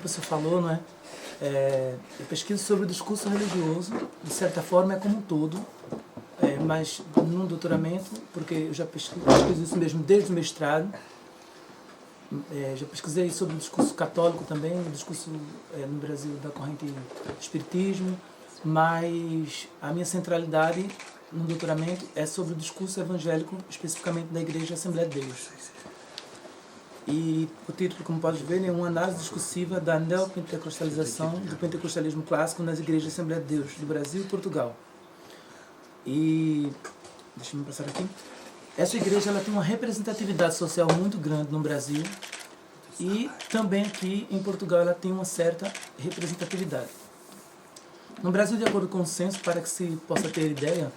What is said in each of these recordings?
professor falou, não é? Eu pesquiso sobre o discurso religioso, de certa forma é como um todo, mas num doutoramento, porque eu já pesquiso isso mesmo desde o mestrado. Já pesquisei sobre o discurso católico também, o discurso no Brasil da corrente do espiritismo, mas a minha centralidade no doutoramento é sobre o discurso evangélico, especificamente da Igreja Assembleia de Deus. E o título, como pode ver, é uma análise discursiva da neopentecostalização do pentecostalismo clássico nas igrejas Assembleia de Deus do Brasil e Portugal. E deixa eu passar aqui. Essa igreja ela tem uma representatividade social muito grande no Brasil e também aqui em Portugal ela tem uma certa representatividade. No Brasil, de acordo com o censo, para que se possa ter ideia,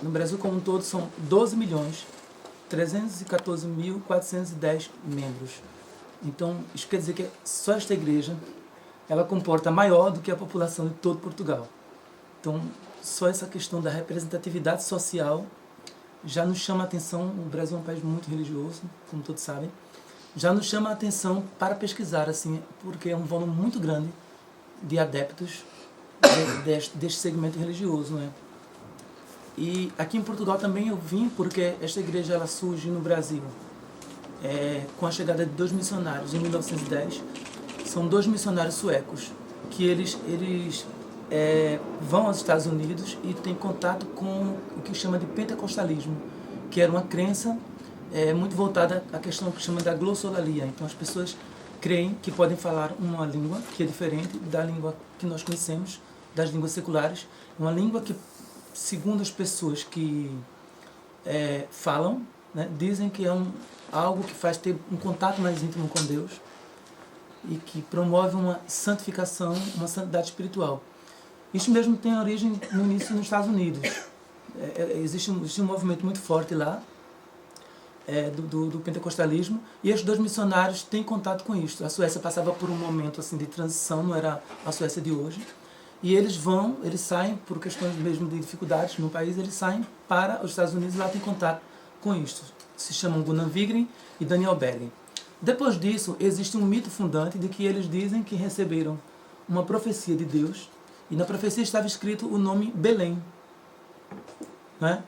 no Brasil como um todo são 12.314.410 membros. Então, isso quer dizer que só esta igreja ela comporta maior do que a população de todo Portugal. Então, só essa questão da representatividade social já nos chama a atenção. O Brasil é um país muito religioso, como todos sabem. Já nos chama a atenção para pesquisar, porque é um volume muito grande de adeptos deste segmento religioso, não é? E aqui em Portugal também eu vim porque esta igreja ela surge no Brasil com a chegada de 2 missionários em 1910. São 2 missionários suecos que eles vão aos Estados Unidos e têm contato com o que chama de pentecostalismo, que era uma crença muito voltada à questão que chama da glossolalia. Então as pessoas creem que podem falar uma língua que é diferente da língua que nós conhecemos, das línguas seculares, uma língua que, segundo as pessoas que falam, né, dizem que é algo que faz ter um contato mais íntimo com Deus e que promove uma santificação, uma santidade espiritual. Isso mesmo tem origem no início nos Estados Unidos. Existe um movimento muito forte lá, do pentecostalismo, e esses 2 missionários têm contato com isso. A Suécia passava por um momento assim, de transição, não era a Suécia de hoje, e eles saem, por questões mesmo de dificuldades no país, eles saem para os Estados Unidos e lá têm contato com isso. Se chamam Gunnar Wigren e Daniel Bergen. Depois disso, existe um mito fundante de que eles dizem que receberam uma profecia de Deus, e na profecia estava escrito o nome Belém. Né?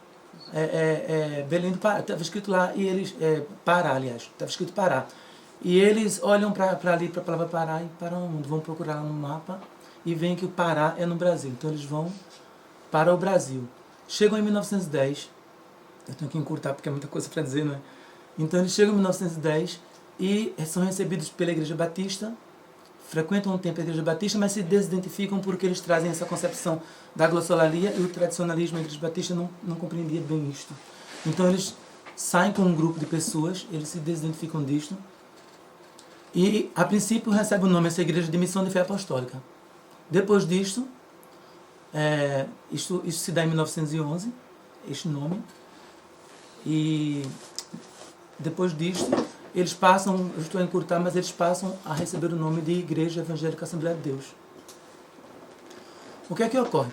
Belém do Pará, estava escrito lá, e eles, Pará, aliás, estava escrito Pará. E eles olham para ali, para a palavra Pará, e para onde? Vão procurar no mapa, e veem que o Pará é no Brasil. Então eles vão para o Brasil. Chegam em 1910, eu tenho que encurtar porque é muita coisa para dizer, não é? Então eles chegam em 1910 e são recebidos pela Igreja Batista, frequentam um tempo a Igreja Batista, mas se desidentificam porque eles trazem essa concepção da glossolalia e o tradicionalismo. A Igreja Batista não compreendia bem isto. Então eles saem com um grupo de pessoas, eles se desidentificam disto e a princípio recebe o nome essa Igreja de Missão de Fé Apostólica. Depois disto, isso se dá em 1911, este nome, e depois disto eles passam, eu estou a encurtar, mas eles passam a receber o nome de Igreja Evangélica Assembleia de Deus. O que é que ocorre?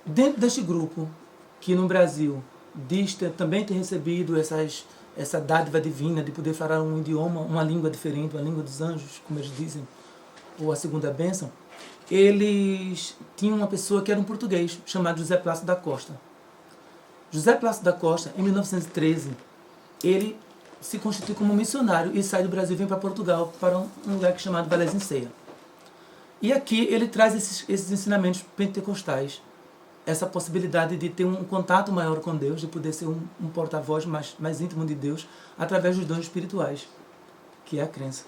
Dentro deste grupo, que no Brasil também tem recebido essa dádiva divina de poder falar um idioma, uma língua diferente, uma língua dos anjos, como eles dizem, ou a segunda bênção, eles tinham uma pessoa que era um português, chamado José Plácido da Costa. José Plácido da Costa, em 1913, ele se constitui como missionário e sai do Brasil e vem para Portugal, para um lugar chamado Valésia. E aqui ele traz esses ensinamentos pentecostais, essa possibilidade de ter um contato maior com Deus, de poder ser um porta-voz mais íntimo de Deus, através dos dons espirituais, que é a crença.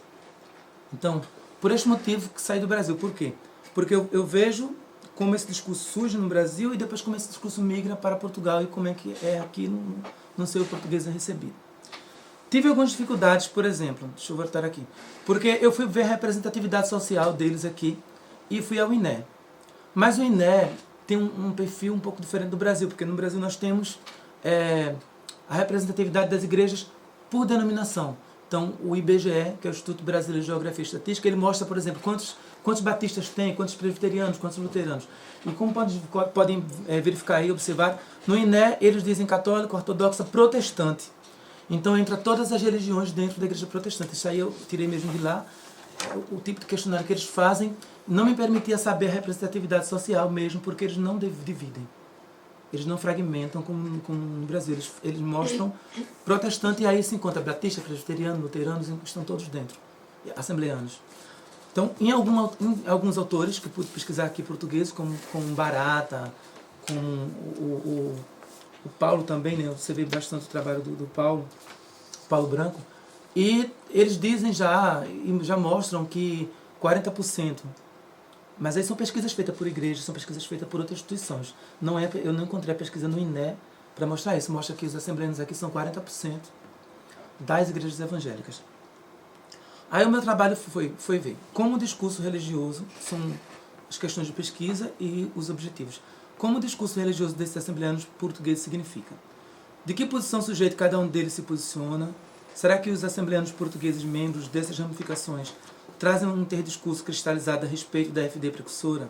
Então, por este motivo que sai do Brasil. Por quê? Porque eu vejo como esse discurso surge no Brasil e depois como esse discurso migra para Portugal e como é que é aqui no seu português é recebido. Tive algumas dificuldades, por exemplo, deixa eu voltar aqui, porque eu fui ver a representatividade social deles aqui e fui ao INE. Mas o INE tem um perfil um pouco diferente do Brasil, porque no Brasil nós temos a representatividade das igrejas por denominação. Então, o IBGE, que é o Instituto Brasileiro de Geografia e Estatística, ele mostra, por exemplo, quantos batistas tem, quantos presbiterianos, quantos luteranos. E como podem verificar e observar, no INE eles dizem católico, ortodoxa, protestante. Então entra todas as religiões dentro da igreja protestante. Isso aí eu tirei mesmo de lá. o tipo de questionário que eles fazem não me permitia saber a representatividade social mesmo, porque eles não dividem. Eles não fragmentam como no Brasil. Eles mostram protestante e aí se encontra batista, presbiteriano, luteranos, estão todos dentro, assembleanos. Então, em alguns autores que pude pesquisar aqui português, como Barata, com o Paulo também, né? Você vê bastante o trabalho do Paulo Branco, e eles dizem já mostram que 40%, mas aí são pesquisas feitas por igrejas, são pesquisas feitas por outras instituições. Eu não encontrei a pesquisa no INE para mostrar isso. Mostra que os assembleanos aqui são 40% das igrejas evangélicas. Aí o meu trabalho foi ver como o discurso religioso, são as questões de pesquisa e os objetivos. Como o discurso religioso desses assembleanos portugueses significa? De que posição sujeito cada um deles se posiciona? Será que os assembleanos portugueses, membros dessas ramificações, trazem um interdiscurso cristalizado a respeito da FD precursora?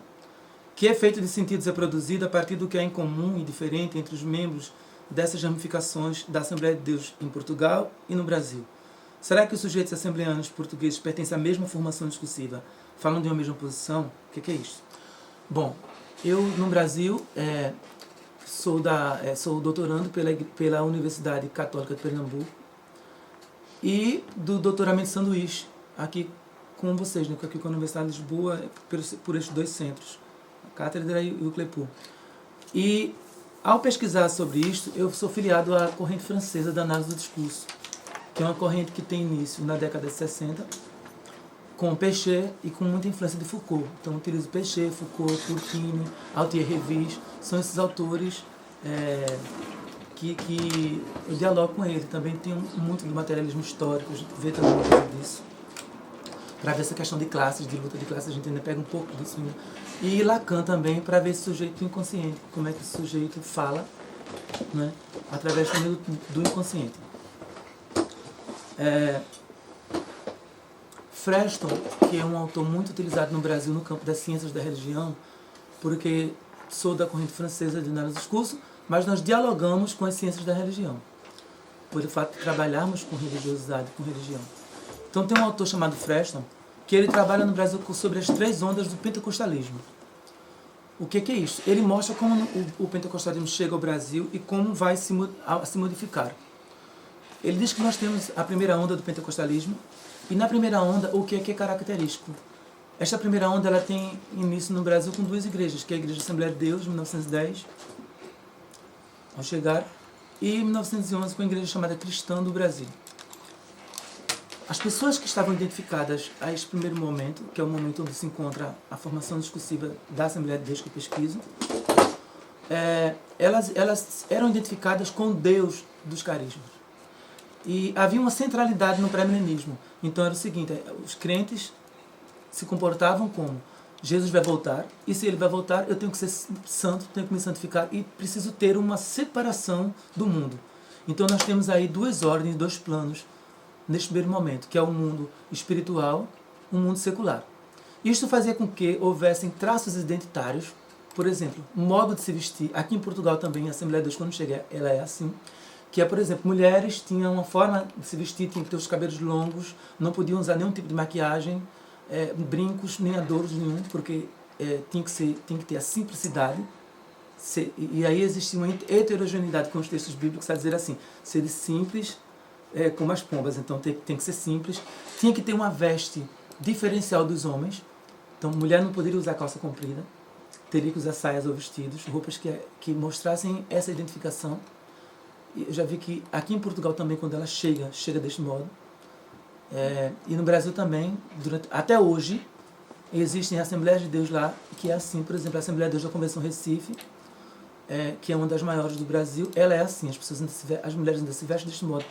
Que efeito de sentidos é produzido a partir do que é em comum e diferente entre os membros dessas ramificações da Assembleia de Deus em Portugal e no Brasil? Será que os sujeitos assembleanos portugueses pertencem à mesma formação discursiva, falam de uma mesma posição? O que é isso? Bom, eu no Brasil sou doutorando pela Universidade Católica de Pernambuco e do doutoramento de sanduíche aqui com vocês, né, aqui com a Universidade de Lisboa, por estes dois centros, a Cátedra e o CLEPU. E ao pesquisar sobre isto, eu sou filiado à corrente francesa da análise do discurso, que é uma corrente que tem início na década de 60, com Péchet e com muita influência de Foucault. Então, eu utilizo Péchet, Foucault, Durkheim, Altier Révis, são esses autores que eu dialogo com ele. Também tem muito de materialismo histórico, a gente vê também um pouco disso. Para ver essa questão de classes, de luta de classes, a gente ainda pega um pouco disso. Né? E Lacan também, para ver esse sujeito inconsciente, como é que esse sujeito fala, né? Através também do inconsciente. Freston, que é um autor muito utilizado no Brasil no campo das ciências da religião, porque sou da corrente francesa de análise do discurso, mas nós dialogamos com as ciências da religião, por o fato de trabalharmos com religiosidade, com religião. Então tem um autor chamado Freston, que ele trabalha no Brasil sobre as 3 ondas do pentecostalismo. O que é isso? Ele mostra como o pentecostalismo chega ao Brasil e como vai se modificar. Ele diz que nós temos a primeira onda do pentecostalismo, e na primeira onda, o que é característico? Esta primeira onda ela tem início no Brasil com 2 igrejas, que é a Igreja Assembleia de Deus, em 1910, ao chegar, e em 1911 com a igreja chamada Cristã do Brasil. As pessoas que estavam identificadas a este primeiro momento, que é o momento onde se encontra a formação discursiva da Assembleia de Deus que eu pesquiso, elas eram identificadas com o Deus dos carismas. E havia uma centralidade no pré-milenismo. Então era o seguinte, os crentes se comportavam como: Jesus vai voltar, e se ele vai voltar, eu tenho que ser santo, tenho que me santificar, e preciso ter uma separação do mundo. Então nós temos aí 2 ordens, 2 planos, neste primeiro momento, que é o mundo espiritual, o mundo secular. Isto fazia com que houvessem traços identitários, por exemplo, modo de se vestir. Aqui em Portugal também, a Assembleia de Deus, quando chega, ela é assim, que é, por exemplo, mulheres tinham uma forma de se vestir, tinham que ter os cabelos longos, não podiam usar nenhum tipo de maquiagem, brincos, nem adoros nenhum, porque tinha que ter a simplicidade. E aí existia uma heterogeneidade com os textos bíblicos a dizer assim, ser simples como as pombas, então tem que ser simples. Tinha que ter uma veste diferencial dos homens, então mulher não poderia usar calça comprida, teria que usar saias ou vestidos, roupas que mostrassem essa identificação. Eu já vi que aqui em Portugal também, quando ela chega deste modo. E no Brasil também, até hoje, existem Assembleias de Deus lá, que é assim. Por exemplo, a Assembleia de Deus da Convenção Recife, que é uma das maiores do Brasil, ela é assim, as mulheres ainda se vestem deste modo.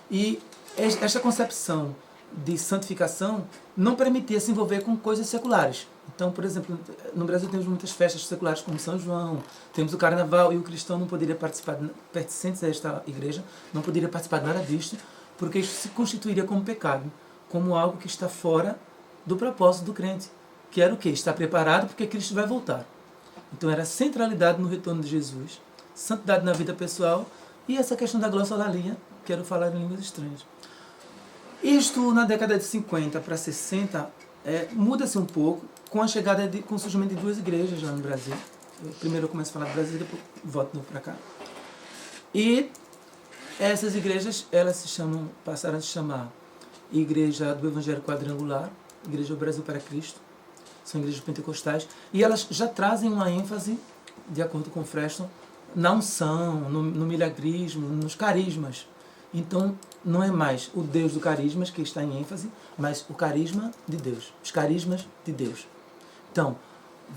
E esta concepção de santificação não permitia se envolver com coisas seculares. Então, por exemplo, no Brasil temos muitas festas seculares como São João, temos o Carnaval, e o cristão não poderia participar, pertencentes a esta igreja, não poderia participar de nada disto, porque isso se constituiria como pecado, como algo que está fora do propósito do crente, que era o quê? Estar preparado porque Cristo vai voltar. Então era centralidade no retorno de Jesus, santidade na vida pessoal e essa questão da glossolalia, quero falar em línguas estranhas. Isto na década de 50 para 60 muda-se um pouco com a chegada, com o surgimento de duas igrejas lá no Brasil. Primeiro eu começo a falar do Brasil, depois volto para cá. E essas igrejas, elas passaram a se chamar Igreja do Evangelho Quadrangular, Igreja do Brasil para Cristo, são igrejas pentecostais, e elas já trazem uma ênfase, de acordo com Freston, na unção, no milagrismo, nos carismas. Então, não é mais o Deus do carismas que está em ênfase, mas o carisma de Deus, os carismas de Deus. Então,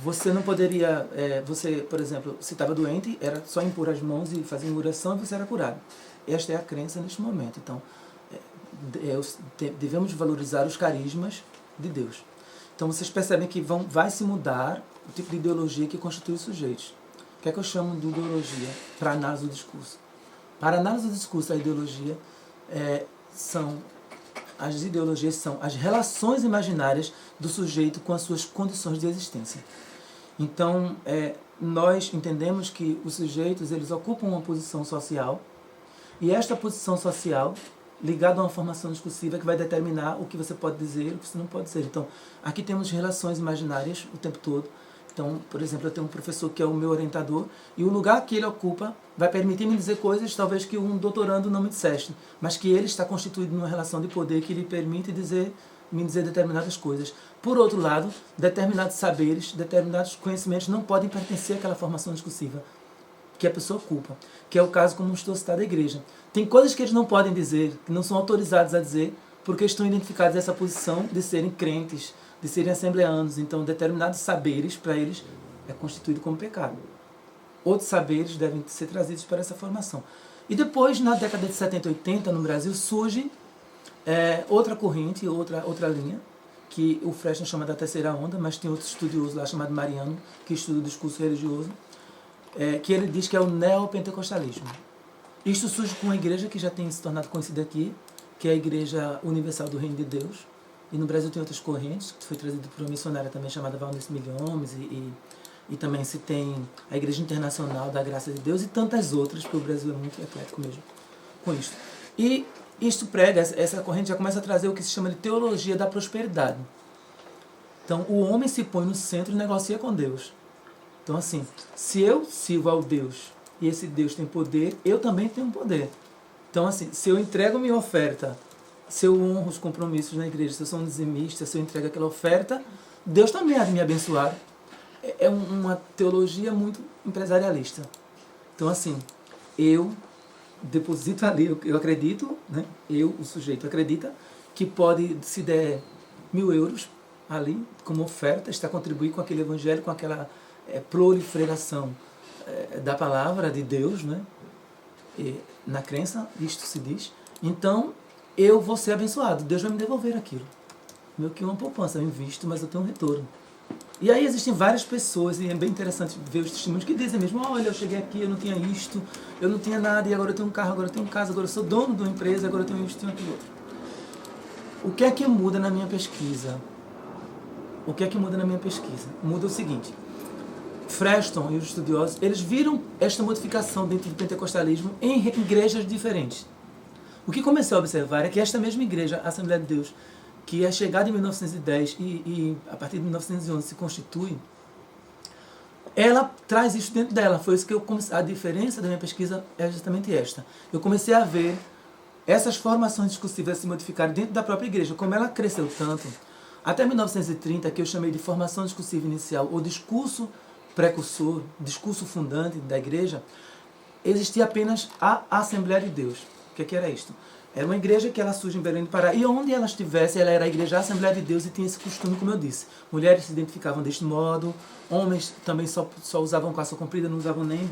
você não poderia, você, por exemplo, se estava doente, era só impor as mãos e fazer uma oração e você era curado. Esta é a crença neste momento. Então, devemos valorizar os carismas de Deus. Então, vocês percebem que vai se mudar o tipo de ideologia que constitui os sujeitos. O que é que eu chamo de ideologia? Para análise do discurso. Para análise do discurso, a ideologia as ideologias são as relações imaginárias do sujeito com as suas condições de existência. Então, nós entendemos que os sujeitos, eles ocupam uma posição social, e esta posição social, ligada a uma formação discursiva, que vai determinar o que você pode dizer e o que você não pode dizer. Então, aqui temos relações imaginárias o tempo todo. Então, por exemplo, eu tenho um professor que é o meu orientador, e o lugar que ele ocupa vai permitir-me dizer coisas, talvez, que um doutorando não me dissesse, mas que ele está constituído numa relação de poder que lhe permite me dizer determinadas coisas. Por outro lado, determinados saberes, determinados conhecimentos não podem pertencer àquela formação discursiva que a pessoa ocupa, que é o caso como estou citado da igreja. Tem coisas que eles não podem dizer, que não são autorizados a dizer, porque estão identificados nessa posição de serem crentes, de serem assembleanos. Então, determinados saberes, para eles, é constituído como pecado. Outros saberes devem ser trazidos para essa formação. E depois, na década de 70 e 80, no Brasil, surge outra corrente, outra linha, que o Freston chama da terceira onda, mas tem outro estudioso lá chamado Mariano, que estuda o discurso religioso, que ele diz que é o neopentecostalismo. Isto surge com uma igreja que já tem se tornado conhecida aqui, que é a Igreja Universal do Reino de Deus. E no Brasil tem outras correntes, que foi trazida por uma missionária também chamada Valnice Milhomes, e também se tem a Igreja Internacional da Graça de Deus e tantas outras, porque o Brasil é muito eclético mesmo com isso. E isto prega, essa corrente já começa a trazer o que se chama de teologia da prosperidade. Então, o homem se põe no centro e negocia com Deus. Então, assim, se eu sirvo ao Deus e esse Deus tem poder, eu também tenho poder. Então, assim, se eu entrego minha oferta, se eu honro os compromissos na igreja, se eu sou um dizimista, se eu entrego aquela oferta, Deus também há de me abençoar. É uma teologia muito empresarialista. Então, assim, eu deposito ali, eu acredito, né? O sujeito acredita que pode, se der 1.000 euros ali, como oferta, está contribuir com aquele evangelho, com aquela proliferação da palavra de Deus, né? Na crença, isto se diz. Então, eu vou ser abençoado. Deus vai me devolver aquilo. Meu que uma poupança, eu invisto, mas eu tenho um retorno. E aí existem várias pessoas, e é bem interessante ver os testemunhos que dizem mesmo, olha, eu cheguei aqui, eu não tinha isto, eu não tinha nada, e agora eu tenho um carro, agora eu tenho casa, agora eu sou dono de uma empresa, agora eu tenho isto, tenho aquilo outro. O que é que muda na minha pesquisa? O que é que muda na minha pesquisa? Muda o seguinte: Freston e os estudiosos, eles viram esta modificação dentro do pentecostalismo em igrejas diferentes. O que comecei a observar é que esta mesma igreja, a Assembleia de Deus, que é chegada em 1910 e a partir de 1911 se constitui, ela traz isso dentro dela. Foi isso que eu comecei. A diferença da minha pesquisa é justamente esta. Eu comecei a ver essas formações discursivas se modificarem dentro da própria igreja. Como ela cresceu tanto, até 1930, que eu chamei de formação discursiva inicial, ou discurso precursor, discurso fundante da igreja, existia apenas a Assembleia de Deus. O que era isto? Era uma igreja que ela surge em Belém do Pará, e onde ela estivesse, ela era a igreja Assembleia de Deus, e tinha esse costume, como eu disse. Mulheres se identificavam deste modo, homens também só usavam calça comprida, não usavam nem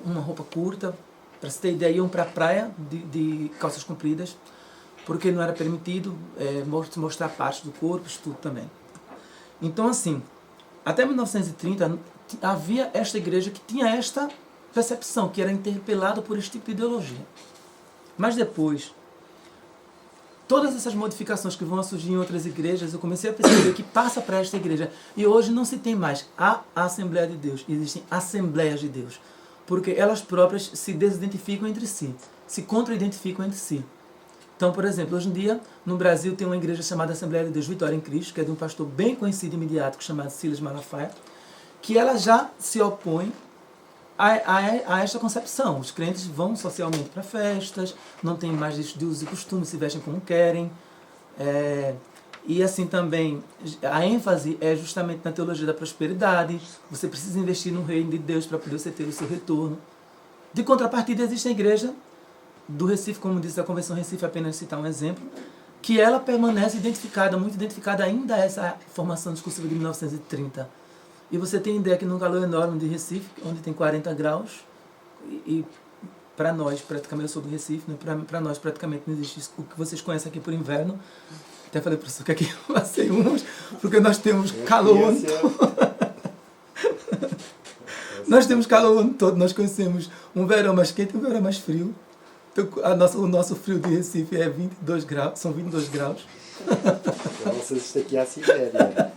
uma roupa curta. Para se ter ideia, iam para a praia de calças compridas, porque não era permitido mostrar partes do corpo, isso tudo também. Então, assim, até 1930, havia esta igreja que tinha esta percepção, que era interpelada por este tipo de ideologia. Mas depois, todas essas modificações que vão surgir em outras igrejas, eu comecei a perceber que passa para esta igreja. E hoje não se tem mais a Assembleia de Deus, existem Assembleias de Deus. Porque elas próprias se desidentificam entre si, se contra-identificam entre si. Então, por exemplo, hoje em dia, no Brasil tem uma igreja chamada Assembleia de Deus Vitória em Cristo, que é de um pastor bem conhecido e midiático chamado Silas Malafaia, que ela já se opõe a esta concepção. Os crentes vão socialmente para festas, não tem mais de uso e costume, se vestem como querem. E assim também, a ênfase é justamente na teologia da prosperidade. Você precisa investir no reino de Deus para poder você ter o seu retorno. De contrapartida, existe a igreja do Recife, como disse a Convenção Recife, apenas citar um exemplo, que ela permanece identificada, muito identificada ainda a essa formação discursiva de 1930. E você tem ideia que num calor enorme de Recife, onde tem 40 graus, e para nós, praticamente, eu sou do Recife, né? Para nós praticamente não existe o que vocês conhecem aqui por inverno. Até falei para o professor que aqui eu passei uns, porque nós temos calor o ano todo. Nós temos calor o ano todo, nós conhecemos um verão mais quente e um verão mais frio. Então, o nosso frio de Recife é 22 graus, são 22 graus. Então vocês estão aqui à Sibéria.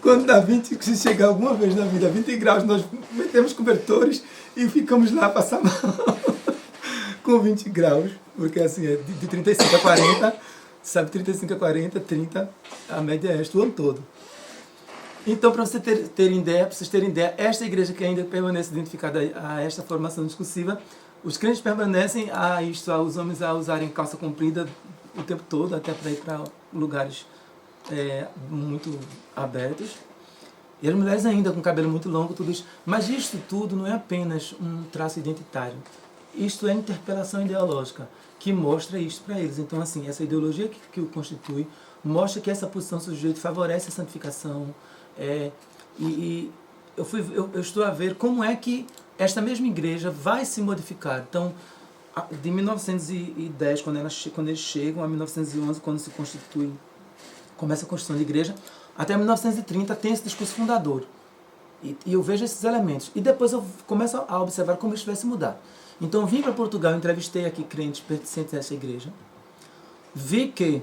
Quando dá 20, se chegar alguma vez na vida 20 graus, nós metemos cobertores e ficamos lá passar mal com 20 graus, porque assim é de 35 a 40, sabe, 35 a 40, 30, a média é esta o ano todo. Então, para vocês terem ideia, esta igreja que ainda permanece identificada a esta formação discursiva, os crentes permanecem a isto, os homens a usarem calça comprida o tempo todo, até para ir para lugares muito abertos. E as mulheres ainda com cabelo muito longo, tudo isso. Mas isto tudo não é apenas um traço identitário. Isto é interpelação ideológica, que mostra isto para eles. Então, assim, essa ideologia que o constitui mostra que essa posição do sujeito favorece a santificação. Eu estou a ver como é que esta mesma igreja vai se modificar. Então, de 1910, quando eles chegam, a 1911, quando se constitui, começa a construção da igreja, até 1930 tem esse discurso fundador. E eu vejo esses elementos. E depois eu começo a observar como isso vai se mudar. Então, eu vim para Portugal, entrevistei aqui crentes pertencentes a essa igreja. Vi que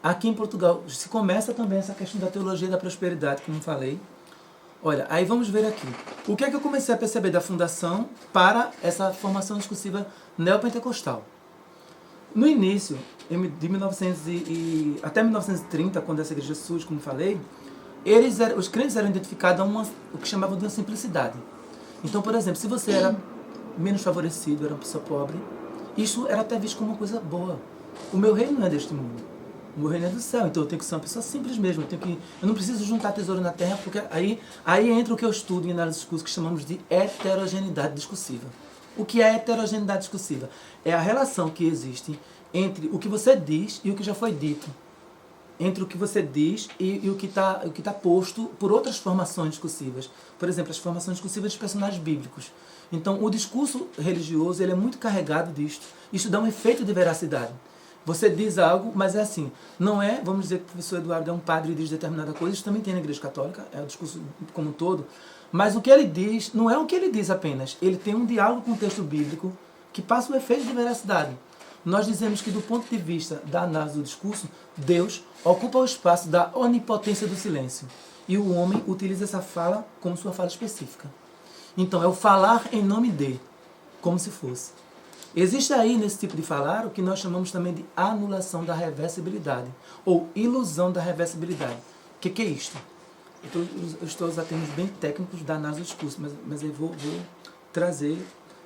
aqui em Portugal se começa também essa questão da teologia da prosperidade, como falei. Olha, aí vamos ver aqui. O que é que eu comecei a perceber da fundação para essa formação discursiva neopentecostal? No início, de 1900 até 1930, quando essa igreja surge, como falei, os crentes eram identificados a o que chamavam de uma simplicidade. Então, por exemplo, se você era menos favorecido, era uma pessoa pobre, isso era até visto como uma coisa boa. O meu reino não é deste mundo. O meu reino é do céu, então eu tenho que ser uma pessoa simples mesmo. Eu não preciso juntar tesouro na terra, porque aí entra o que eu estudo em análise de discurso, que chamamos de heterogeneidade discursiva. O que é heterogeneidade discursiva? É a relação que existe entre o que você diz e o que já foi dito. Entre o que você diz e o que tá posto por outras formações discursivas. Por exemplo, as formações discursivas dos personagens bíblicos. Então, o discurso religioso ele é muito carregado disto. Isso dá um efeito de veracidade. Você diz algo, mas é assim, não é, vamos dizer que o professor Eduardo é um padre e diz determinada coisa, isso também tem na igreja católica, é o discurso como um todo, mas o que ele diz não é o que ele diz apenas, ele tem um diálogo com o texto bíblico que passa o efeito de veracidade. Nós dizemos que do ponto de vista da análise do discurso, Deus ocupa o espaço da onipotência do silêncio e o homem utiliza essa fala como sua fala específica. Então é o falar em nome de, como se fosse. Existe aí, nesse tipo de falar, o que nós chamamos também de anulação da reversibilidade, ou ilusão da reversibilidade. O que é isto? Eu estou a usar termos bem técnicos da análise do discurso, mas eu vou trazer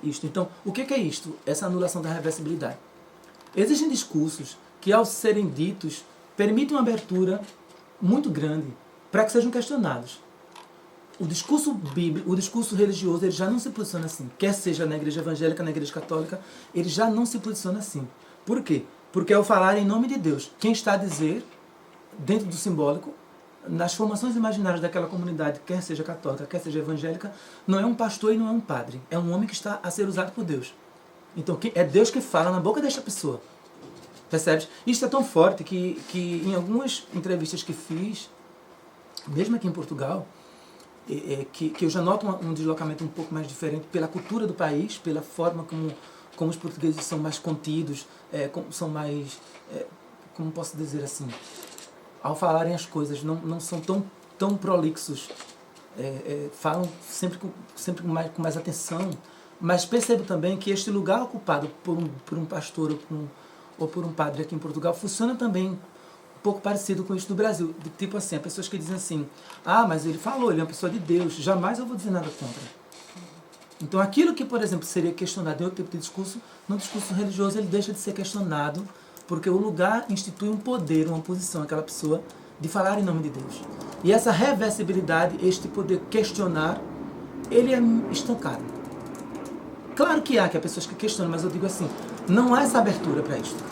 isto. Então, o que é isto? Essa anulação da reversibilidade. Existem discursos que, ao serem ditos, permitem uma abertura muito grande para que sejam questionados. O discurso bíblico, o discurso religioso, ele já não se posiciona assim. Quer seja na igreja evangélica, na igreja católica, ele já não se posiciona assim. Por quê? Porque é o falar em nome de Deus. Quem está a dizer, dentro do simbólico, nas formações imaginárias daquela comunidade, quer seja católica, quer seja evangélica, não é um pastor e não é um padre. É um homem que está a ser usado por Deus. Então, é Deus que fala na boca desta pessoa. Percebes? Isso é tão forte que em algumas entrevistas que fiz, mesmo aqui em Portugal, que eu já noto um deslocamento um pouco mais diferente pela cultura do país, pela forma como os portugueses são mais contidos, são mais, como posso dizer assim, ao falarem as coisas, não são tão prolixos, falam sempre com mais atenção, Mas percebo também que este lugar ocupado por um pastor ou por um padre aqui em Portugal funciona também um pouco parecido com isso do Brasil. De tipo assim, pessoas que dizem assim, ah, mas ele falou, ele é uma pessoa de Deus, jamais eu vou dizer nada contra. Então aquilo que, por exemplo, seria questionado em outro tipo de discurso, no discurso religioso ele deixa de ser questionado, porque o lugar institui um poder, uma posição àquela pessoa de falar em nome de Deus. E essa reversibilidade, este poder questionar, ele é estancado. Claro que há pessoas que questionam, mas eu digo assim, não há essa abertura para isto,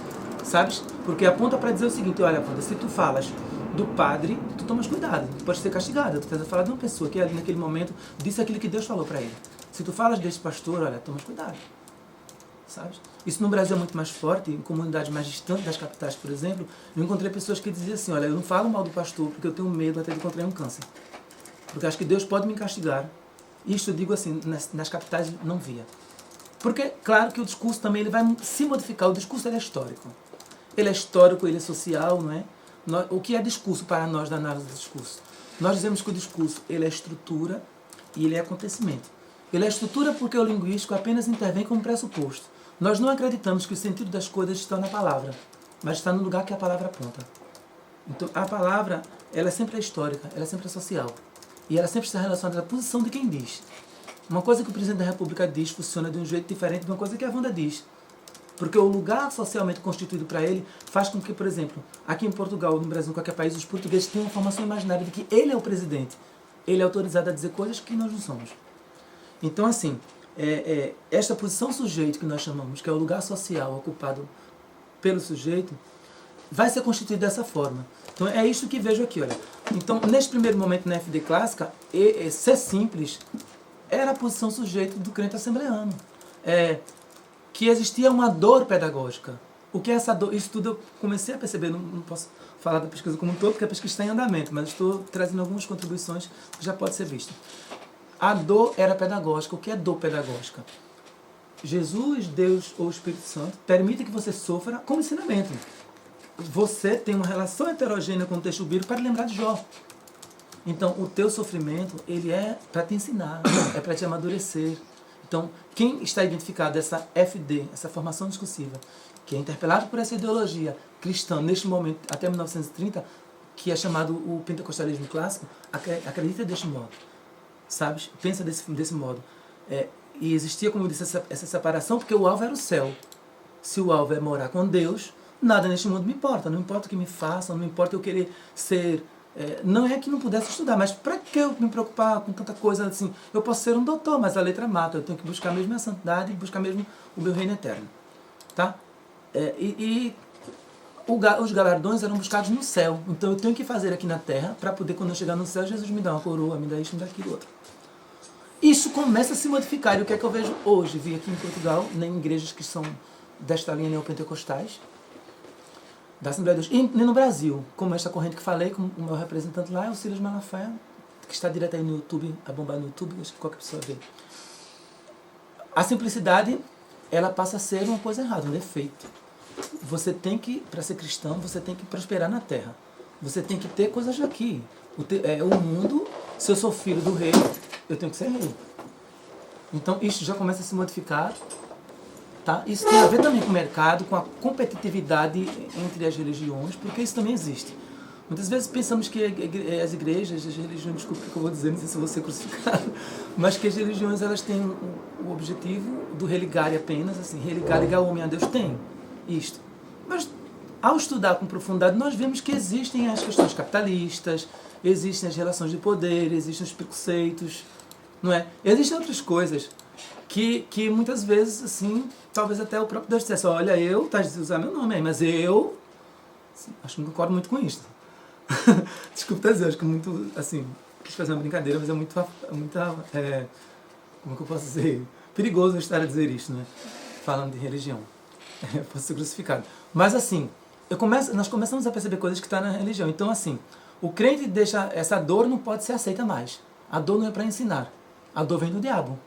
sabes? Porque aponta para dizer o seguinte, olha, Wanda, se tu falas do padre, tu tomas cuidado, tu pode ser castigado, tu estás a falar de uma pessoa que ali naquele momento disse aquilo que Deus falou para ele. Se tu falas desse pastor, olha, tomas cuidado, sabes? Isso no Brasil é muito mais forte, em comunidades mais distantes das capitais, por exemplo, eu encontrei pessoas que diziam assim, olha, eu não falo mal do pastor porque eu tenho medo até de contrair um câncer, porque acho que Deus pode me castigar. Isto eu digo assim, nas capitais não via. Porque, claro que o discurso também ele vai se modificar. O discurso ele é histórico. Ele é histórico, ele é social, não é? O que é discurso para nós da análise do discurso? Nós dizemos que o discurso ele é estrutura e ele é acontecimento. Ele é estrutura porque o linguístico apenas intervém como pressuposto. Nós não acreditamos que o sentido das coisas está na palavra, mas está no lugar que a palavra aponta. Então, a palavra ela sempre é histórica, ela é sempre social. E ela sempre está relacionada à posição de quem diz. Uma coisa que o presidente da República diz funciona de um jeito diferente de uma coisa que a Wanda diz. Porque o lugar socialmente constituído para ele faz com que, por exemplo, aqui em Portugal, no Brasil, em qualquer país, os portugueses tenham uma formação imaginária de que ele é o presidente. Ele é autorizado a dizer coisas que nós não somos. Então, assim, esta posição sujeito que nós chamamos, que é o lugar social ocupado pelo sujeito, vai ser constituído dessa forma. Então, é isso que vejo aqui, olha. Então, neste primeiro momento na FD clássica, ser simples era a posição sujeito do crente assembleano. Que existia uma dor pedagógica. O que é essa dor? Isso tudo eu comecei a perceber, não posso falar da pesquisa como um todo, porque a pesquisa está em andamento, mas estou trazendo algumas contribuições que já pode ser vista. A dor era pedagógica. O que é dor pedagógica? Jesus, Deus ou Espírito Santo permite que você sofra como ensinamento. Você tem uma relação heterogênea com o texto bíblico para lembrar de Jó. Então, o teu sofrimento, ele é para te ensinar, é para te amadurecer. Então, quem está identificado essa FD, essa formação discursiva, que é interpelado por essa ideologia cristã, neste momento, até 1930, que é chamado o pentecostalismo clássico, acredita deste modo, sabes? Pensa desse modo. E existia, como eu disse, essa separação, porque o alvo era o céu. Se o alvo é morar com Deus, nada neste mundo me importa. Não importa o que me façam, não importa eu querer ser... não é que não pudesse estudar, mas para que eu me preocupar com tanta coisa assim? Eu posso ser um doutor, mas a letra mata. Eu tenho que buscar mesmo a santidade e buscar mesmo o meu reino eterno. Tá? Os galardões eram buscados no céu. Então eu tenho que fazer aqui na terra para poder, quando eu chegar no céu, Jesus me dá uma coroa, me dá isso, me dá aquilo outro. Isso começa a se modificar. E o que é que eu vejo hoje? Vi aqui em Portugal, em igrejas que são desta linha neopentecostais, da Assembleia de Deus. E no Brasil, como esta corrente que falei, com o meu representante lá é o Silas Malafaia, que está direto aí no YouTube, a bombar no YouTube, acho que qualquer pessoa vê. A simplicidade, ela passa a ser uma coisa errada, um defeito. Você tem que, para ser cristão, você tem que prosperar na terra. Você tem que ter coisas daqui. O mundo, se eu sou filho do rei, eu tenho que ser rei. Então, isso já começa a se modificar. Tá? Isso tem a ver também com o mercado, com a competitividade entre as religiões, porque isso também existe. Muitas vezes pensamos que as igrejas, as religiões, desculpa o que eu vou dizer, não sei se eu vou ser crucificado, mas que as religiões elas têm o objetivo do religar apenas, assim, ligar o homem a Deus, tem isto. Mas ao estudar com profundidade, nós vemos que existem as questões capitalistas, existem as relações de poder, existem os preconceitos, não é? Existem outras coisas que muitas vezes, assim, talvez até o próprio Deus dissesse, olha, eu, tá de usar meu nome aí, mas eu, assim, acho que não concordo muito com isso. Desculpa dizer, acho que muito, assim, quis fazer uma brincadeira, mas é muito como é que eu posso dizer, perigoso eu estar a dizer isso, né? Falando de religião. Posso ser crucificado. Mas, assim, nós começamos a perceber coisas que estão na religião. Então, assim, o crente deixa, essa dor não pode ser aceita mais. A dor não é para ensinar. A dor vem do diabo.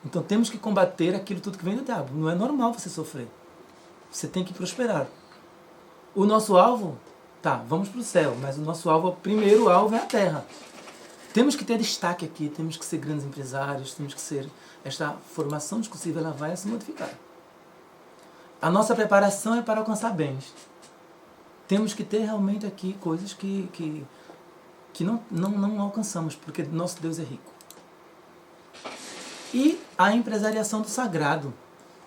Então temos que combater aquilo tudo que vem do diabo. Não é normal você sofrer. Você tem que prosperar. O nosso alvo, tá, vamos para o céu, mas o nosso alvo, o primeiro alvo é a terra. temos que ter destaque aqui, temos que ser grandes empresários, temos que ser... Esta formação discursiva ela vai se modificar. A nossa preparação é para alcançar bens. Temos que ter realmente aqui coisas que não alcançamos, porque nosso Deus é rico. E a empresariação do sagrado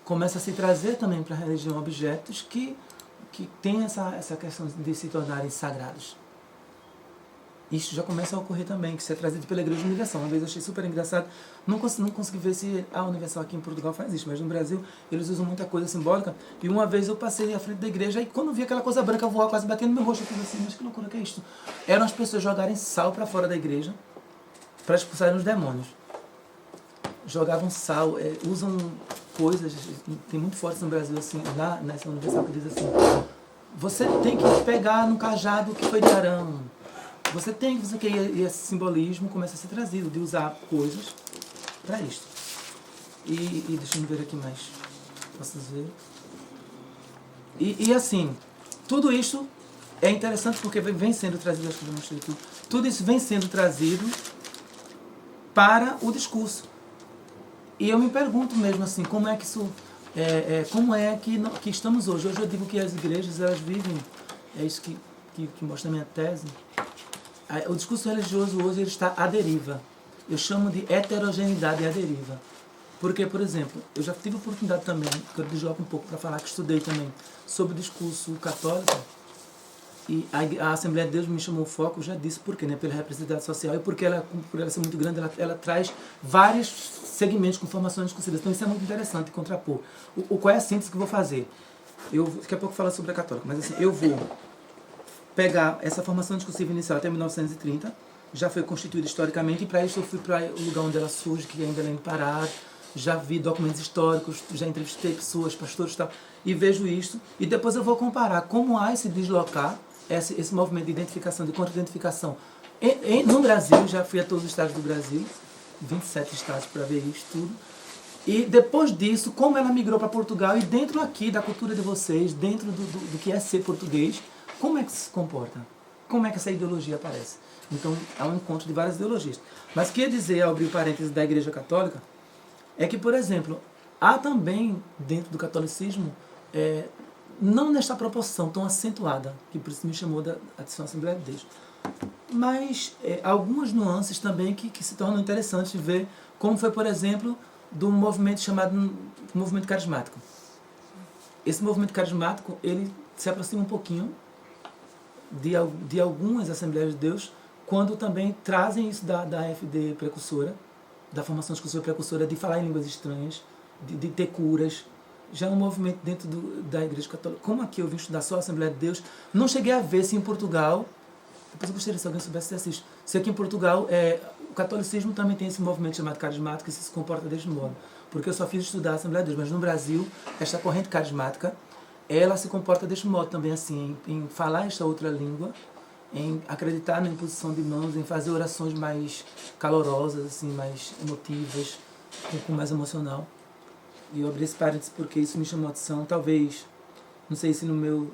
começa a se trazer também para a religião objetos que têm essa questão de se tornarem sagrados. Isso já começa a ocorrer também, que isso é trazido pela Igreja Universal. Uma vez eu achei super engraçado, não consegui ver se a Universal aqui em Portugal faz isso, mas no Brasil eles usam muita coisa simbólica. E uma vez eu passei à frente da igreja e quando eu vi aquela coisa branca voar, quase batendo no meu rosto, eu falei assim, mas que loucura que é isto? Eram as pessoas jogarem sal para fora da igreja para expulsarem os demônios. Jogavam sal, usam coisas, tem muito forte no Brasil, assim, nessa Universal que diz assim, você tem que pegar no cajado que foi de Arão. Você tem que e esse simbolismo começa a ser trazido, de usar coisas para isto. E deixa eu ver aqui mais. Posso dizer? E assim, tudo isso é interessante porque vem sendo trazido, acho que eu mostrei tudo isso vem sendo trazido para o discurso. E eu me pergunto mesmo assim, como é que isso, como é que estamos hoje? Hoje eu digo que as igrejas, elas vivem, é isso que mostra a minha tese. O discurso religioso hoje ele está à deriva. Eu chamo de heterogeneidade à deriva. Porque, por exemplo, eu já tive a oportunidade também, que eu desloco um pouco para falar, que estudei também sobre o discurso católico, e a Assembleia de Deus me chamou o foco, já disse por quê, né? Pela representatividade social, e porque por ela ser muito grande, ela traz vários segmentos com formações discursivas. Então isso é muito interessante, contrapor. Qual é a síntese que eu vou fazer? Daqui a pouco falar sobre a católica, mas assim, eu vou pegar essa formação discursiva inicial até 1930, já foi constituída historicamente, e para isso eu fui para o lugar onde ela surge, que é em Belém do Pará, já vi documentos históricos, já entrevistei pessoas, pastores e tal, e vejo isso, e depois eu vou comparar como há esse deslocar, esse movimento de identificação, de contra-identificação. No Brasil, já fui a todos os estados do Brasil, 27 estados para ver isso tudo, e depois disso, como ela migrou para Portugal, e dentro aqui da cultura de vocês, dentro do que é ser português, como é que se comporta? Como é que essa ideologia aparece? Então, é um encontro de várias ideologias. Mas queria dizer, ao abrir parênteses da Igreja Católica, é que, por exemplo, há também, dentro do catolicismo, não nesta proporção tão acentuada, que por isso me chamou da atenção à Assembleia de Deus, mas algumas nuances também que se tornam interessantes de ver, como foi, por exemplo, do movimento chamado movimento carismático. Esse movimento carismático, ele se aproxima um pouquinho de algumas Assembleias de Deus, quando também trazem isso da FD precursora, da formação discursiva precursora, de falar em línguas estranhas, de ter curas. Já é um movimento dentro da Igreja Católica. Como aqui eu vim estudar só a Assembleia de Deus, não cheguei a ver se em Portugal, depois eu gostaria se alguém soubesse se assiste, se aqui em Portugal o catolicismo também tem esse movimento chamado carismático e se comporta deste modo. Porque eu só fiz estudar a Assembleia de Deus, mas no Brasil, esta corrente carismática, ela se comporta deste modo também, assim, em falar esta outra língua, em acreditar na imposição de mãos, em fazer orações mais calorosas, assim, mais emotivas, com mais emocional. E eu abri esse parênteses porque isso me chamou a atenção. Talvez, não sei se no meu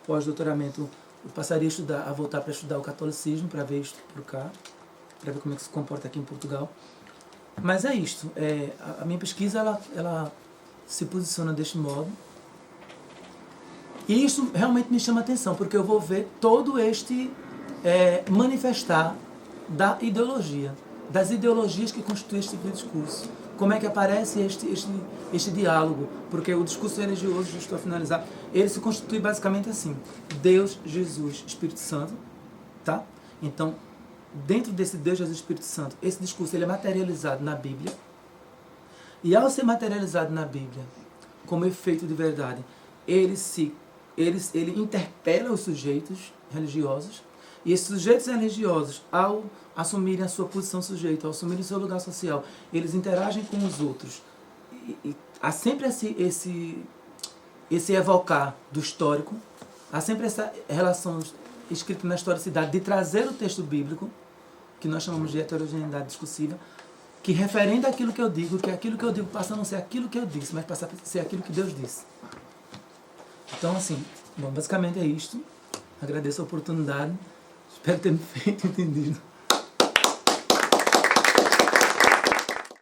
pós-doutoramento eu passaria a voltar para estudar o catolicismo, para ver isto por cá, para ver como é que se comporta aqui em Portugal. Mas é isto. A minha pesquisa ela se posiciona deste modo. E isso realmente me chama a atenção, porque eu vou ver todo este manifestar da ideologia, das ideologias que constituem este tipo de discurso. Como é que aparece este diálogo? Porque o discurso religioso, já estou a finalizar, ele se constitui basicamente assim: Deus, Jesus, Espírito Santo, tá? Então, dentro desse Deus, Jesus, Espírito Santo, esse discurso ele é materializado na Bíblia. E ao ser materializado na Bíblia, como efeito de verdade, ele interpela os sujeitos religiosos, e esses sujeitos religiosos, ao assumirem a sua posição sujeita, ao assumirem o seu lugar social, eles interagem com os outros. E há sempre esse evocar do histórico, há sempre essa relação escrita na historicidade de trazer o texto bíblico, que nós chamamos de heterogeneidade discursiva, que referenda aquilo que eu digo, que aquilo que eu digo passa a não ser aquilo que eu disse, mas passa a ser aquilo que Deus disse. Então, assim, bom, basicamente é isto. Agradeço a oportunidade. Espero ter me feito entendido.